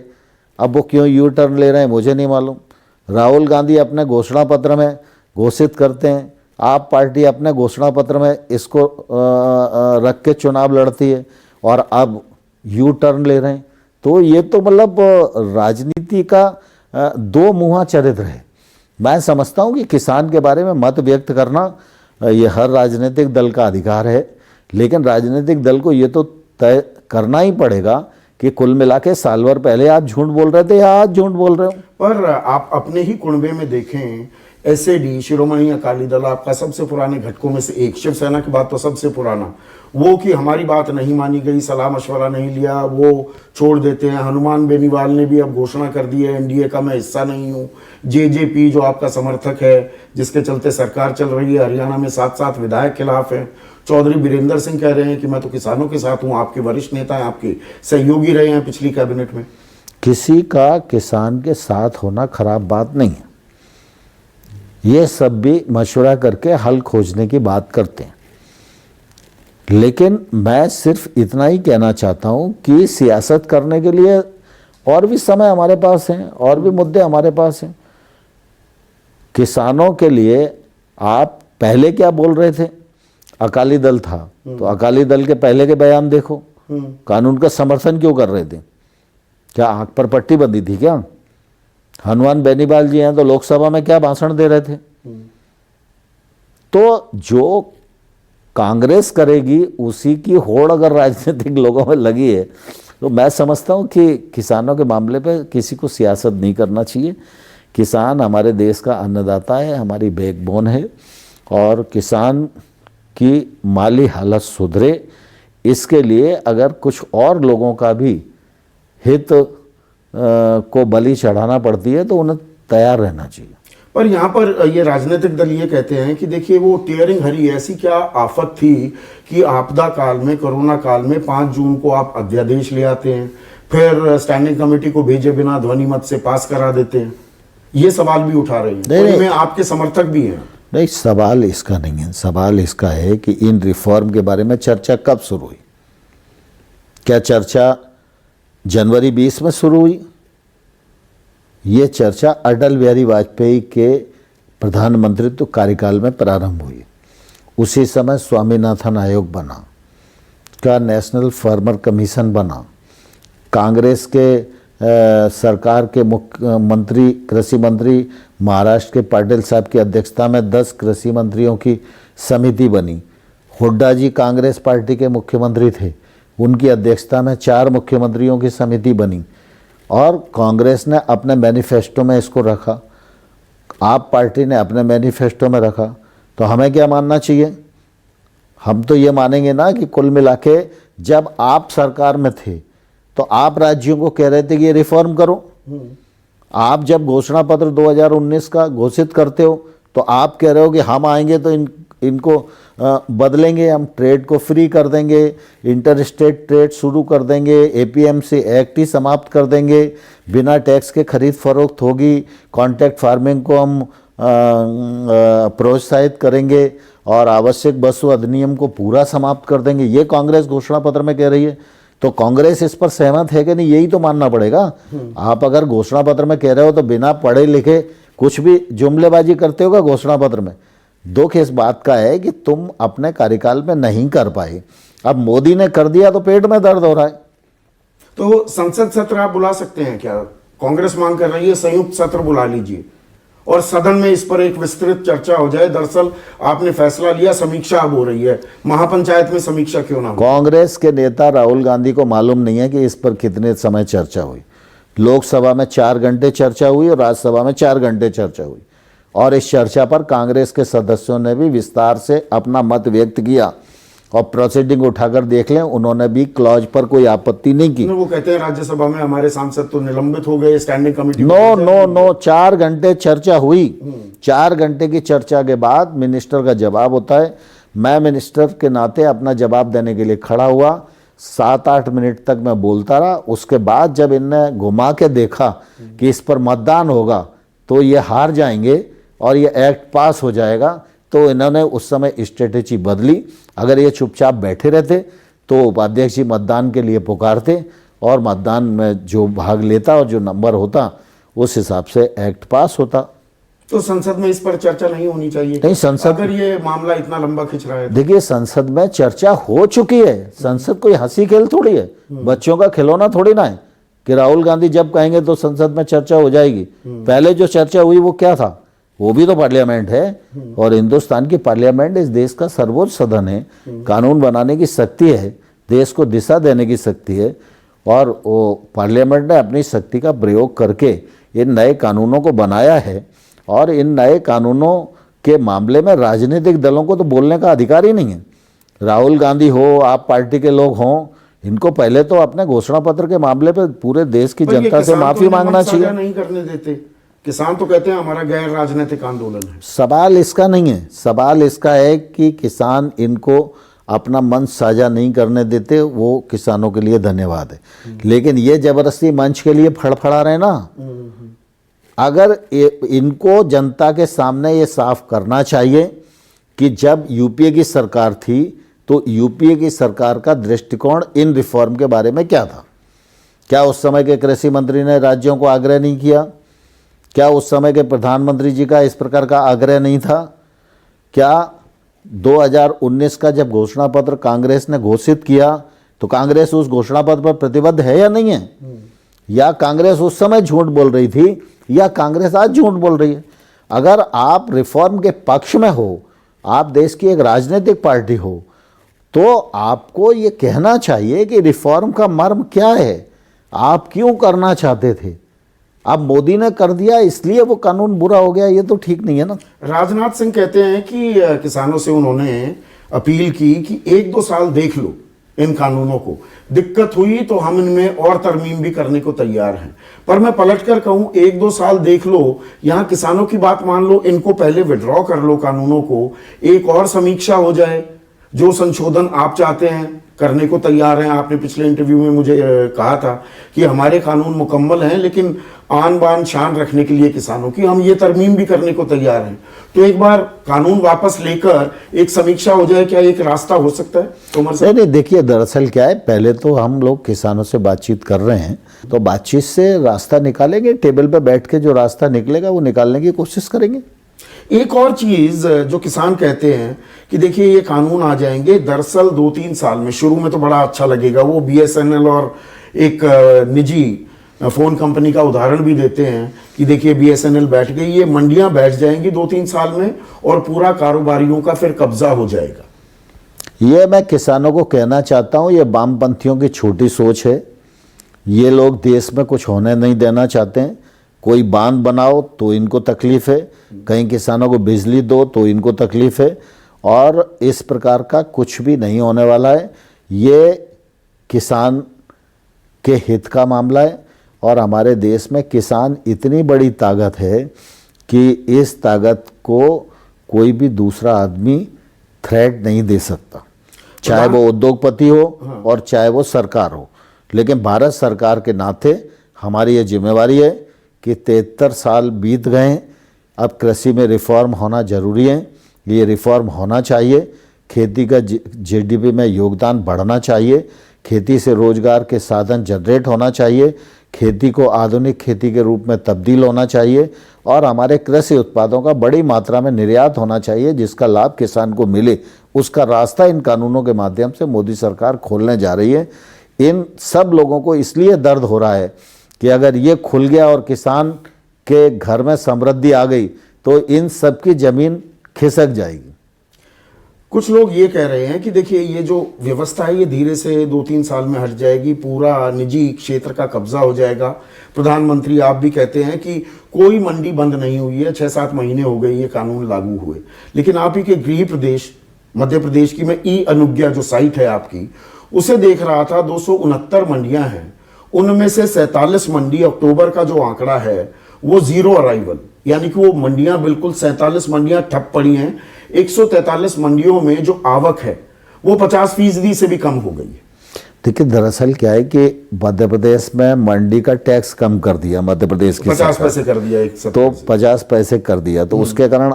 अब वो क्यों यू टर्न ले रहे हैं मुझे नहीं मालूम। राहुल गांधी अपने घोषणा पत्र में घोषित करते हैं, आप पार्टी अपने घोषणा पत्र में इसको रख के चुनाव लड़ती है और अब यू टर्न ले रहे हैं। तो ये तो मतलब राजनीति का 2 मुहा चरित्र है। मैं समझता हूँ कि किसान के बारे में मत व्यक्त करना ये हर राजनीतिक दल का अधिकार है, लेकिन राजनीतिक दल को ये तो तय करना ही पड़ेगा कि कुल मिला के साल भर पहले आप झूठ बोल रहे थे या आज झूठ बोल रहे हो। पर आप अपने ही कुनबे में देखें, एसएडी शिरोमणि अकाली दल आपका सबसे पुराने घटकों में से एक, शिवसेना के बाद तो सबसे पुराना, वो कि हमारी बात नहीं मानी गई, सलाह मशवरा नहीं लिया, वो छोड़ देते हैं। हनुमान बेनीवाल ने भी अब घोषणा कर दी है एनडीए का मैं हिस्सा नहीं हूँ। जेजेपी जो आपका समर्थक है जिसके चलते सरकार चल रही है, हरियाणा में 7 विधायक खिलाफ हैं। चौधरी बीरेंद्र सिंह कह रहे हैं कि मैं तो किसानों के साथ हूँ, आपके वरिष्ठ नेता हैं, आपके सहयोगी रहे हैं पिछली कैबिनेट में। किसी का किसान के साथ होना खराब बात नहीं है, ये सब भी मशवरा करके हल खोजने की बात करते हैं। लेकिन मैं सिर्फ इतना ही कहना चाहता हूं कि सियासत करने के लिए और भी समय हमारे पास है, और भी मुद्दे हमारे पास हैं। किसानों के लिए आप पहले क्या बोल रहे थे? अकाली दल था तो अकाली दल के पहले के बयान देखो, कानून का समर्थन क्यों कर रहे थे? क्या आंख पर पट्टी बंधी थी क्या? हनुमान बेनीवाल जी हैं तो लोकसभा में क्या भाषण दे रहे थे? तो जो कांग्रेस करेगी उसी की होड़ अगर राजनीतिक लोगों में लगी है तो मैं समझता हूं कि किसानों के मामले पे किसी को सियासत नहीं करना चाहिए। किसान हमारे देश का अन्नदाता है, हमारी बैकबोन है, और किसान की माली हालत सुधरे इसके लिए अगर कुछ और लोगों का भी हित को बलि चढ़ाना पड़ती है तो उन्हें तैयार रहना चाहिए। पर यहाँ पर ये राजनीतिक दल ये कहते हैं कि देखिए वो टीयरिंग हरी ऐसी क्या आफत थी कि आपदा काल में, कोरोना काल में 5 जून को आप अध्यादेश ले आते हैं, फिर स्टैंडिंग कमेटी को भेजे बिना ध्वनि मत से पास करा देते हैं। ये सवाल भी उठा रही है, नहीं, इनमें आपके समर्थक भी हैं। नहीं, सवाल इसका नहीं है। सवाल इसका है कि इन रिफॉर्म के बारे में चर्चा कब शुरू हुई? क्या चर्चा जनवरी 20 में शुरू हुई? ये चर्चा अटल बिहारी वाजपेयी के प्रधानमंत्रित्व कार्यकाल में प्रारंभ हुई। उसी समय स्वामीनाथन आयोग बना, का नेशनल फार्मर कमीशन बना, कांग्रेस के सरकार के मुख्यमंत्री कृषि मंत्री महाराष्ट्र के पाटिल साहब की अध्यक्षता में 10 कृषि मंत्रियों की समिति बनी। हुड्डा जी कांग्रेस पार्टी के मुख्यमंत्री थे, उनकी अध्यक्षता में 4 मुख्यमंत्रियों की समिति बनी और कांग्रेस ने अपने मैनिफेस्टो में इसको रखा, आप पार्टी ने अपने मैनिफेस्टो में रखा। तो हमें क्या मानना चाहिए? हम तो ये मानेंगे ना कि कुल मिला के जब आप सरकार में थे तो आप राज्यों को कह रहे थे कि ये रिफॉर्म करो। आप जब घोषणा पत्र 2019 का घोषित करते हो तो आप कह रहे हो कि हम आएंगे तो इनको बदलेंगे, हम ट्रेड को फ्री कर देंगे, इंटर स्टेट ट्रेड शुरू कर देंगे, एपीएमसी एक्ट ही समाप्त कर देंगे, बिना टैक्स के खरीद फरोख्त होगी, कॉन्ट्रैक्ट फार्मिंग को हम प्रोत्साहित करेंगे और आवश्यक वस्तु अधिनियम को पूरा समाप्त कर देंगे। ये कांग्रेस घोषणा पत्र में कह रही है। तो कांग्रेस इस पर सहमत है कि नहीं, यही तो मानना पड़ेगा। आप अगर घोषणा पत्र में कह रहे हो तो बिना पढ़े लिखे कुछ भी जुमलेबाजी करते होगा घोषणा पत्र में। दुख इस बात का है कि तुम अपने कार्यकाल में नहीं कर पाए। अब मोदी ने कर दिया तो पेट में दर्द हो रहा है। तो संसद सत्र आप बुला सकते हैं क्या? कांग्रेस मांग कर रही है संयुक्त सत्र बुला लीजिए और सदन में इस पर एक विस्तृत चर्चा हो जाए। दरअसल आपने फैसला लिया, समीक्षा अब हो रही है, महापंचायत में समीक्षा क्यों ना हो? कांग्रेस के नेता राहुल गांधी को मालूम नहीं है कि इस पर कितने समय चर्चा हुई। लोकसभा में 4 घंटे चर्चा हुई और राज्यसभा में 4 घंटे चर्चा हुई और इस चर्चा पर कांग्रेस के सदस्यों ने भी विस्तार से अपना मत व्यक्त किया और प्रोसीडिंग उठाकर देख लें, उन्होंने भी क्लॉज पर कोई आपत्ति नहीं की। वो कहते हैं राज्यसभा में हमारे सांसद तो निलंबित हो गए, स्टैंडिंग कमेटी। नो 4 घंटे चर्चा हुई। 4 घंटे की चर्चा के बाद मिनिस्टर का जवाब होता है। मैं मिनिस्टर के नाते अपना जवाब देने के लिए खड़ा हुआ, 7-8 मिनट तक मैं बोलता रहा। उसके बाद जब इनने घुमा के देखा कि इस पर मतदान होगा तो ये हार जाएंगे और ये एक्ट पास हो जाएगा, तो इन्होंने उस समय स्ट्रेटेजी बदली। अगर ये चुपचाप बैठे रहते तो उपाध्यक्ष जी मतदान के लिए पुकारते और मतदान में जो भाग लेता और जो नंबर होता उस हिसाब से एक्ट पास होता। तो संसद में इस पर चर्चा नहीं होनी चाहिए? नहीं, संसद अगर ये मामला इतना लंबा खिंच रहा है तो? देखिए, संसद में चर्चा हो चुकी है। संसद कोई हंसी खेल थोड़ी है, बच्चों का खिलौना थोड़ी ना है कि राहुल गांधी जब कहेंगे तो संसद में चर्चा हो जाएगी। पहले जो चर्चा हुई वो क्या था? वो भी तो पार्लियामेंट है और हिंदुस्तान की पार्लियामेंट इस देश का सर्वोच्च सदन है। कानून बनाने की शक्ति है, देश को दिशा देने की शक्ति है और वो पार्लियामेंट ने अपनी शक्ति का प्रयोग करके इन नए कानूनों को बनाया है और इन नए कानूनों के मामले में राजनीतिक दलों को तो बोलने का अधिकार ही नहीं है। राहुल गांधी हो, आप पार्टी के लोग हों, इनको पहले तो अपने घोषणा पत्र के मामले पर पूरे देश की जनता से माफी मांगना चाहिए। नहीं करने देते किसान, तो कहते हैं हमारा गैर राजनीतिक आंदोलन है। सवाल इसका नहीं है। सवाल इसका है कि किसान इनको अपना मन साझा नहीं करने देते, वो किसानों के लिए धन्यवाद है। लेकिन ये जबरदस्ती मंच के लिए फड़फड़ा रहे ना, अगर इनको जनता के सामने ये साफ करना चाहिए कि जब यूपीए की सरकार थी तो यूपीए की सरकार का दृष्टिकोण इन रिफॉर्म के बारे में क्या था। क्या उस समय के कृषि मंत्री ने राज्यों को आग्रह नहीं किया? क्या उस समय के प्रधानमंत्री जी का इस प्रकार का आग्रह नहीं था? क्या 2019 का जब घोषणा पत्र कांग्रेस ने घोषित किया तो कांग्रेस उस घोषणा पत्र पर प्रतिबद्ध है या नहीं है? या कांग्रेस उस समय झूठ बोल रही थी या कांग्रेस आज झूठ बोल रही है? अगर आप रिफॉर्म के पक्ष में हो, आप देश की एक राजनीतिक पार्टी हो, तो आपको ये कहना चाहिए कि रिफॉर्म का मर्म क्या है, आप क्यों करना चाहते थे। अब मोदी ने कर दिया इसलिए वो कानून बुरा हो गया, ये तो ठीक नहीं है ना। राजनाथ सिंह कहते हैं कि किसानों से उन्होंने अपील की कि 1-2 साल देख लो इन कानूनों को, दिक्कत हुई तो हम इनमें और तरमीम भी करने को तैयार हैं। पर मैं पलटकर कहूं, 1-2 साल देख लो, यहां किसानों की बात मान लो, इनको पहले विड्रॉ कर लो कानूनों को, एक और समीक्षा हो जाए, जो संशोधन आप चाहते हैं करने को तैयार हैं। आपने पिछले इंटरव्यू में मुझे कहा था कि हमारे कानून मुकम्मल हैं, लेकिन आन बान शान रखने के लिए किसानों की हम ये तरमीम भी करने को तैयार हैं। तो एक बार कानून वापस लेकर एक समीक्षा हो जाए, क्या एक रास्ता हो सकता है तोमर साहब? नहीं, देखिए दरअसल क्या है, पहले तो हम लोग किसानों से बातचीत कर रहे हैं, तो बातचीत से रास्ता निकालेंगे, टेबल पे बैठ के जो रास्ता निकलेगा वो निकालने की कोशिश करेंगे। एक और चीज जो किसान कहते हैं कि देखिए ये कानून आ जाएंगे, दरअसल 2-3 साल में, शुरू में तो बड़ा अच्छा लगेगा, वो BSNL और एक निजी फोन कंपनी का उदाहरण भी देते हैं कि देखिए BSNL बैठ गई, ये मंडियां बैठ जाएंगी 2-3 साल में और पूरा कारोबारियों का फिर कब्जा हो जाएगा। ये मैं किसानों को कहना चाहता हूँ, ये वामपंथियों की छोटी सोच है। ये लोग देश में कुछ होने नहीं देना चाहते हैं। कोई बांध बनाओ तो इनको तकलीफ है, कहीं किसानों को बिजली दो तो इनको तकलीफ है, और इस प्रकार का कुछ भी नहीं होने वाला है। ये किसान के हित का मामला है, और हमारे देश में किसान इतनी बड़ी ताकत है कि इस ताकत को कोई भी दूसरा आदमी थ्रेट नहीं दे सकता, चाहे वो उद्योगपति हो और चाहे वो सरकार हो। लेकिन भारत सरकार के नाते हमारी ये जिम्मेवारी है कि 73 साल बीत गए हैं, अब कृषि में रिफॉर्म होना जरूरी है। ये रिफॉर्म होना चाहिए, खेती का GDP में योगदान बढ़ना चाहिए, खेती से रोजगार के साधन जनरेट होना चाहिए, खेती को आधुनिक खेती के रूप में तब्दील होना चाहिए, और हमारे कृषि उत्पादों का बड़ी मात्रा में निर्यात होना चाहिए, जिसका लाभ किसान को मिले। उसका रास्ता इन कानूनों के माध्यम से मोदी सरकार खोलने जा रही है। इन सब लोगों को इसलिए दर्द हो रहा है कि अगर ये खुल गया और किसान के घर में समृद्धि आ गई तो इन सब की जमीन खिसक जाएगी। कुछ लोग ये कह रहे हैं कि देखिए ये जो व्यवस्था है ये धीरे से 2-3 साल में हट जाएगी, पूरा निजी क्षेत्र का कब्जा हो जाएगा। प्रधानमंत्री आप भी कहते हैं कि कोई मंडी बंद नहीं हुई है, 6-7 महीने हो गए ये कानून लागू हुए, लेकिन आप ही के गृह प्रदेश मध्य प्रदेश की मैं ई-अनुज्ञा जो साइट है आपकी, उसे देख रहा था, 269 मंडियां हैं, उनमें से 47 मंडी, अक्टूबर का जो आंकड़ा है वो 0 अराइवल, यानी कि वो मंडियां बिल्कुल 47 मंडियां ठप पड़ी हैं। 143 मंडियों में जो आवक है वो 50% से भी कम हो गई है। देखिए दरअसल क्या है कि मध्य प्रदेश में मंडी का टैक्स कम कर दिया, मध्य प्रदेश की 50 पैसे कर दिया, तो 50 पैसे कर दिया, तो उसके कारण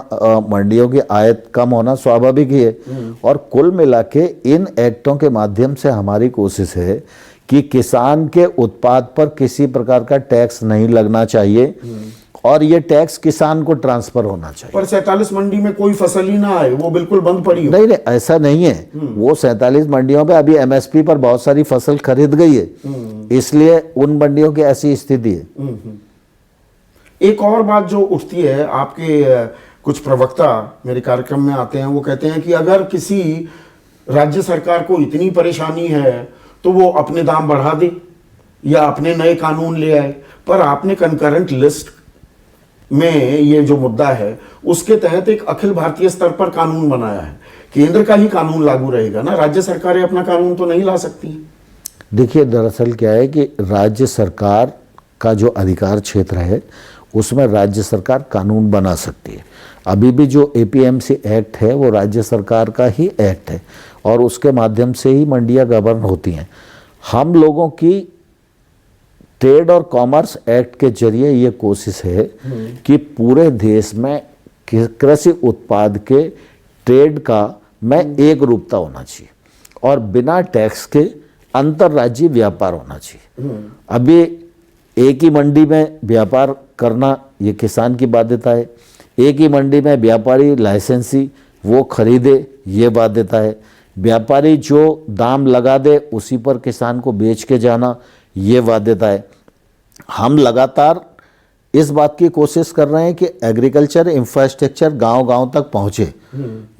मंडियों की आयत कम होना स्वाभाविक ही है। और कुल मिला के इन एक्टों के माध्यम से हमारी कोशिश है कि किसान के उत्पाद पर किसी प्रकार का टैक्स नहीं लगना चाहिए, और ये टैक्स किसान को ट्रांसफर होना चाहिए। पर 47 मंडी में कोई फसल ही ना आए, वो बिल्कुल बंद पड़ी हो। नहीं, ऐसा नहीं है। वो 47 मंडियों पे अभी MSP पर बहुत सारी फसल खरीद गई है, इसलिए उन मंडियों की ऐसी स्थिति है। एक और बात जो उठती है, आपके कुछ प्रवक्ता मेरे कार्यक्रम में आते हैं, वो कहते हैं कि अगर किसी राज्य सरकार को इतनी परेशानी है तो वो अपने दाम बढ़ा दे या अपने नए कानून ले आए। पर आपने कंकरेंट लिस्ट में ये जो मुद्दा है उसके तहत एक अखिल भारतीय स्तर पर कानून बनाया है, केंद्र का ही कानून लागू रहेगा ना, राज्य सरकारें अपना कानून तो नहीं ला सकती। देखिए दरअसल क्या है कि राज्य सरकार का जो अधिकार क्षेत्र है उसमें राज्य सरकार कानून बना सकती है। अभी भी जो APMC एक्ट है वो राज्य सरकार का ही एक्ट है, और उसके माध्यम से ही मंडियां गवर्न होती हैं। हम लोगों की ट्रेड और कॉमर्स एक्ट के जरिए ये कोशिश है कि पूरे देश में कृषि उत्पाद के ट्रेड का में एक रूपता होना चाहिए, और बिना टैक्स के अंतर्राज्यीय व्यापार होना चाहिए। अभी एक ही मंडी में व्यापार करना ये किसान की बाध्यता है, एक ही मंडी में व्यापारी लाइसेंसी वो खरीदे ये बाध्यता है, व्यापारी जो दाम लगा दे उसी पर किसान को बेच के जाना ये बाध्यता है। हम लगातार इस बात की कोशिश कर रहे हैं कि एग्रीकल्चर इंफ्रास्ट्रक्चर गांव-गांव तक पहुंचे,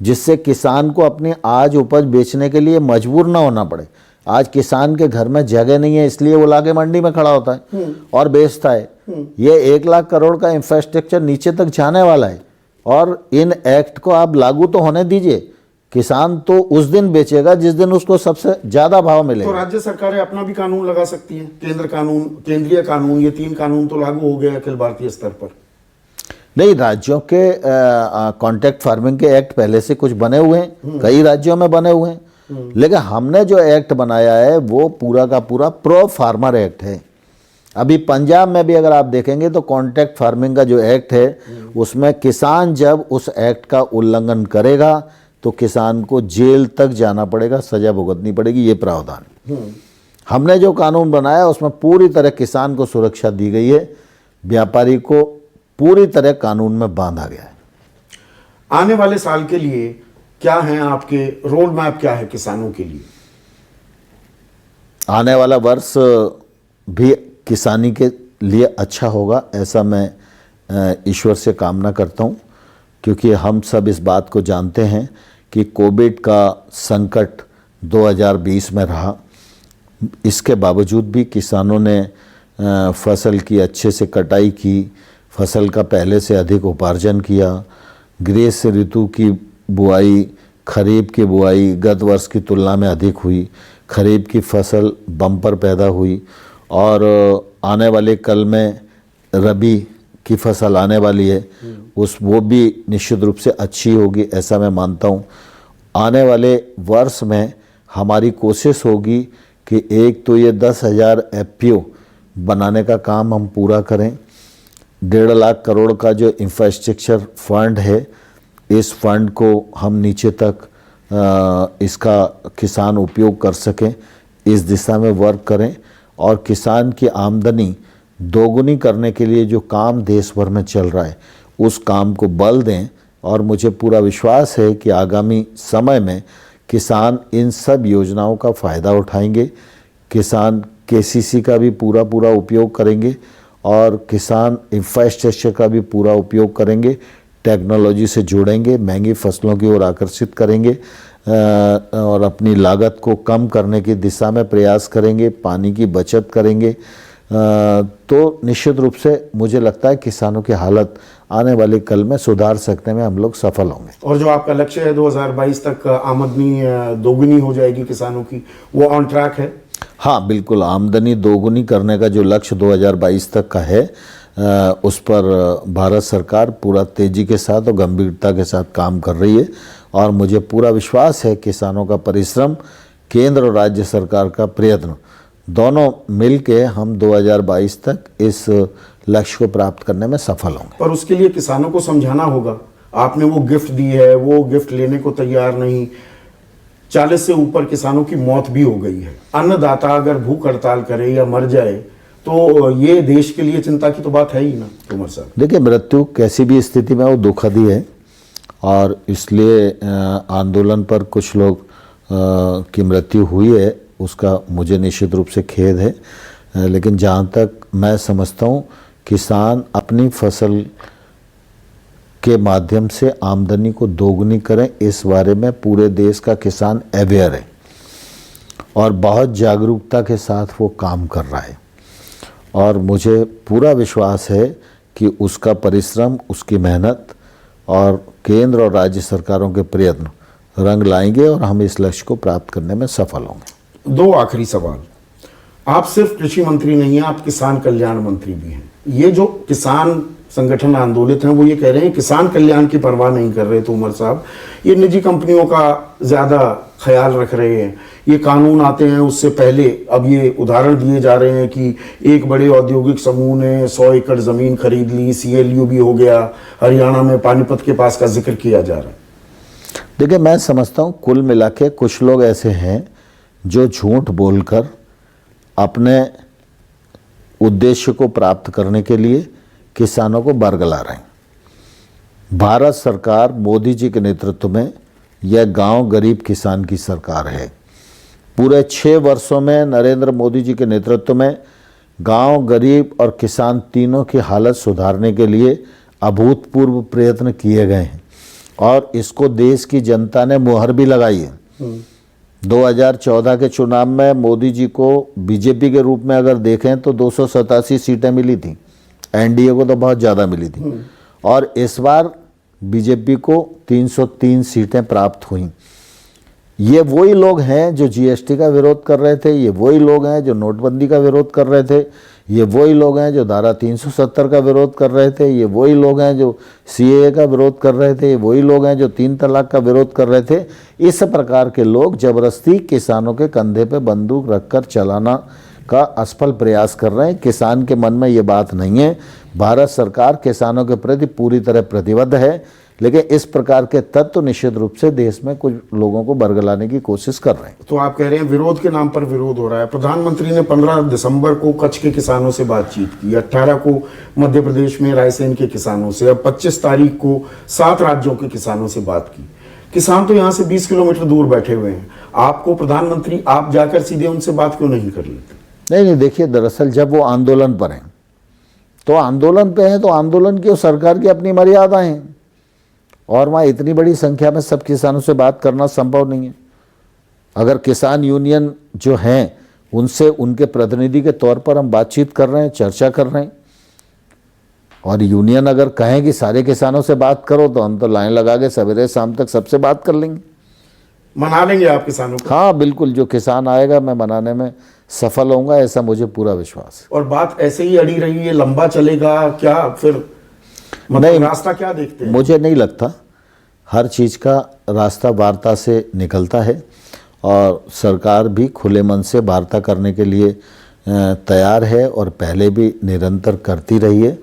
जिससे किसान को अपनी आज उपज बेचने के लिए मजबूर ना होना पड़े। आज किसान के घर में जगह नहीं है, इसलिए वो लाके मंडी में खड़ा होता है और बेचता है। ये 1 लाख करोड़ का इंफ्रास्ट्रक्चर नीचे तक जाने वाला है, और इन एक्ट को आप लागू तो होने दीजिए, किसान तो उस दिन बेचेगा जिस दिन उसको सबसे ज्यादा भाव तो मिलेगा। राज्य सरकारें अपना भी कानून लगा सकती हैं, केंद्र कानून, केंद्रीय कानून, ये 3 कानून तो लागू हो गए अखिल भारतीय स्तर पर। नहीं, राज्यों के कॉन्ट्रैक्ट फार्मिंग के एक्ट पहले से कुछ बने हुए हैं, कई राज्यों में बने हुए हैं, लेकिन हमने जो एक्ट बनाया है वो पूरा का पूरा प्रो फार्मर एक्ट है। अभी पंजाब में भी अगर आप देखेंगे तो कॉन्ट्रैक्ट फार्मिंग का जो एक्ट है उसमें किसान जब उस एक्ट का उल्लंघन करेगा तो किसान को जेल तक जाना पड़ेगा, सजा भुगतनी पड़ेगी, ये प्रावधान। हमने जो कानून बनाया उसमें पूरी तरह किसान को सुरक्षा दी गई है, व्यापारी को पूरी तरह कानून में बांधा गया है। आने वाले साल के लिए क्या है आपके रोड मैप, क्या है किसानों के लिए? आने वाला वर्ष भी किसानी के लिए अच्छा होगा, ऐसा मैं ईश्वर से कामना करता हूँ, क्योंकि हम सब इस बात को जानते हैं कि कोविड का संकट 2020 में रहा। इसके बावजूद भी किसानों ने फसल की अच्छे से कटाई की, फसल का पहले से अधिक उपार्जन किया। ग्रीष्म ऋतु की बुआई, खरीफ की बुआई गत वर्ष की तुलना में अधिक हुई, खरीफ की फसल बम्पर पैदा हुई और आने वाले कल में रबी की फसल आने वाली है, वो भी निश्चित रूप से अच्छी होगी, ऐसा मैं मानता हूँ। आने वाले वर्ष में हमारी कोशिश होगी कि एक तो ये 10,000 FPO बनाने का काम हम पूरा करें। 1.5 लाख करोड़ का जो इंफ्रास्ट्रक्चर फंड है, इस फंड को हम नीचे तक इसका किसान उपयोग कर सकें, इस दिशा में वर्क करें और किसान की आमदनी दोगुनी करने के लिए जो काम देश भर में चल रहा है उस काम को बल दें। और मुझे पूरा विश्वास है कि आगामी समय में किसान इन सब योजनाओं का फ़ायदा उठाएंगे, किसान KCC का भी पूरा उपयोग करेंगे और किसान इंफ्रास्ट्रक्चर का भी पूरा उपयोग करेंगे, टेक्नोलॉजी से जुड़ेंगे, महंगी फसलों की ओर आकर्षित करेंगे और अपनी लागत को कम करने की दिशा में प्रयास करेंगे, पानी की बचत करेंगे। तो निश्चित रूप से मुझे लगता है किसानों की हालत आने वाले कल में सुधार सकने में हम लोग सफल होंगे। और जो आपका लक्ष्य है 2022 तक आमदनी दोगुनी हो जाएगी किसानों की, वो ऑन ट्रैक है? हाँ, बिल्कुल। आमदनी दोगुनी करने का जो लक्ष्य 2022 तक का है उस पर भारत सरकार पूरा तेजी के साथ और गंभीरता के साथ काम कर रही है और मुझे पूरा विश्वास है किसानों का परिश्रम, केंद्र और राज्य सरकार का प्रयत्न, दोनों मिलके हम 2022 तक इस लक्ष्य को प्राप्त करने में सफल होंगे। पर उसके लिए किसानों को समझाना होगा। आपने वो गिफ्ट दी है, वो गिफ्ट लेने को तैयार नहीं। 40 से ऊपर किसानों की मौत भी हो गई है। अन्नदाता अगर भूख हड़ताल करे या मर जाए तो ये देश के लिए चिंता की तो बात है ही ना तोमर साहब। देखिए, मृत्यु कैसी भी स्थिति में वो दुखद ही है और इसलिए आंदोलन पर कुछ लोग की मृत्यु हुई है, उसका मुझे निश्चित रूप से खेद है। लेकिन जहाँ तक मैं समझता हूँ किसान अपनी फसल के माध्यम से आमदनी को दोगुनी करें, इस बारे में पूरे देश का किसान अवेयर है और बहुत जागरूकता के साथ वो काम कर रहा है और मुझे पूरा विश्वास है कि उसका परिश्रम, उसकी मेहनत और केंद्र और राज्य सरकारों के प्रयत्न रंग लाएंगे और हम इस लक्ष्य को प्राप्त करने में सफल होंगे। 2 आखिरी सवाल। आप सिर्फ कृषि मंत्री नहीं हैं, आप किसान कल्याण मंत्री भी हैं। ये जो किसान संगठन आंदोलित हैं वो ये कह रहे हैं किसान कल्याण की परवाह नहीं कर रहे तोमर साहब, ये निजी कंपनियों का ज्यादा ख्याल रख रहे हैं। ये कानून आते हैं उससे पहले अब ये उदाहरण दिए जा रहे हैं कि एक बड़े औद्योगिक समूह ने 100 एकड़ जमीन खरीद ली, CLU भी हो गया, हरियाणा में पानीपत के पास का जिक्र किया जा रहा है। देखिए, मैं समझता हूँ कुल मिला के कुछ लोग ऐसे हैं जो झूठ बोलकर अपने उद्देश्य को प्राप्त करने के लिए किसानों को बरगला रहे हैं। भारत सरकार मोदी जी के नेतृत्व में यह गांव गरीब किसान की सरकार है। पूरे 6 वर्षों में नरेंद्र मोदी जी के नेतृत्व में गांव गरीब और किसान तीनों की हालत सुधारने के लिए अभूतपूर्व प्रयत्न किए गए हैं और इसको देश की जनता ने मुहर भी लगाई है। 2014 के चुनाव में मोदी जी को बीजेपी के रूप में अगर देखें तो 287 सीटें मिली थी, NDA को तो बहुत ज़्यादा मिली थी और इस बार बीजेपी को 303 सीटें प्राप्त हुई। ये वही लोग हैं जो जीएसटी का विरोध कर रहे थे, ये वही लोग हैं जो नोटबंदी का विरोध कर रहे थे, ये वही लोग हैं जो धारा 370 का विरोध कर रहे थे, ये वही लोग हैं जो सीएए का विरोध कर रहे थे, ये वही लोग हैं जो 3 तलाक का विरोध कर रहे थे। इस प्रकार के लोग जबरदस्ती किसानों के कंधे पे बंदूक रखकर चलाना का असफल प्रयास कर रहे हैं। किसान के मन में ये बात नहीं है। भारत सरकार किसानों के प्रति पूरी तरह प्रतिबद्ध है, लेकिन इस प्रकार के तत्व निश्चित रूप से देश में कुछ लोगों को बरगलाने की कोशिश कर रहे हैं। तो आप कह रहे हैं विरोध के नाम पर विरोध हो रहा है। प्रधानमंत्री ने 15 दिसंबर को कच्छ के किसानों से बातचीत की, 18 को मध्य प्रदेश में रायसेन के किसानों से, अब 25 तारीख को 7 राज्यों के किसानों से बात की। किसान तो यहाँ से 20 किलोमीटर दूर बैठे हुए हैं। आपको प्रधानमंत्री, आप जाकर सीधे उनसे बात क्यों नहीं कर लेते? नहीं, देखिए, दरअसल जब वो आंदोलन पर हैं तो आंदोलन पे हैं, तो आंदोलन की और सरकार की अपनी मर्यादा हैं, और वहाँ इतनी बड़ी संख्या में सब किसानों से बात करना संभव नहीं है। अगर किसान यूनियन जो हैं उनसे उनके प्रतिनिधि के तौर पर हम बातचीत कर रहे हैं, चर्चा कर रहे हैं, और यूनियन अगर कहें कि सारे किसानों से बात करो तो हम तो लाइन लगा के सवेरे शाम तक सबसे बात कर लेंगे, मना लेंगे आप किसानों को? हाँ बिल्कुल, जो किसान आएगा मैं मनाने में सफल होऊंगा, ऐसा मुझे पूरा विश्वास है। और बात ऐसे ही अड़ी रही है, लंबा चलेगा क्या? फिर मतलब रास्ता क्या देखते हैं? मुझे नहीं लगता। हर चीज़ का रास्ता वार्ता से निकलता है, और सरकार भी खुले मन से वार्ता करने के लिए तैयार है, और पहले भी निरंतर करती रही है,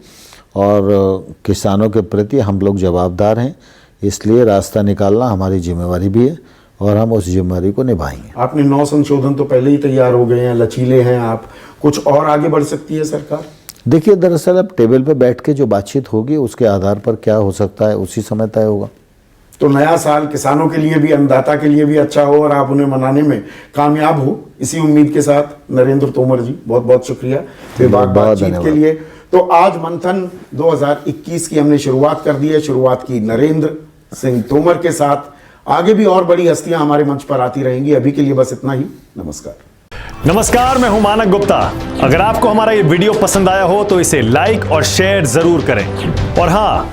और किसानों के प्रति हम लोग जवाबदार हैं, इसलिए रास्ता निकालना हमारी जिम्मेवारी भी है, और हम उस जिम्मेवारी को निभाएंगे। आपने 9 संशोधन तो पहले ही तैयार हो गए हैं, लचीले हैं आप, कुछ और आगे बढ़ सकती है सरकार? देखिए, दरअसल अब टेबल पे बैठ के जो बातचीत होगी उसके आधार पर क्या हो सकता है उसी समय तय होगा। तो नया साल किसानों के लिए भी, अन्नदाता के लिए भी अच्छा हो, और आप उन्हें मनाने में कामयाब हो, इसी उम्मीद के साथ नरेंद्र तोमर जी बहुत बहुत शुक्रिया बातचीत के लिए। तो आज मंथन 2021 की हमने शुरुआत कर दी है। शुरुआत की नरेंद्र सिंह तोमर के साथ। आगे भी और बड़ी हस्तियां हमारे मंच पर आती रहेंगी। अभी के लिए बस इतना ही। नमस्कार, मैं हूं मानक गुप्ता। अगर आपको हमारा ये वीडियो पसंद आया हो तो इसे लाइक और शेयर जरूर करें, और हाँ,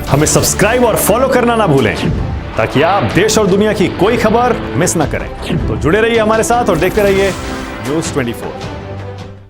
हमें सब्सक्राइब और फॉलो करना ना भूलें, ताकि आप देश और दुनिया की कोई खबर मिस ना करें। तो जुड़े रहिए हमारे साथ और देखते रहिए News 24।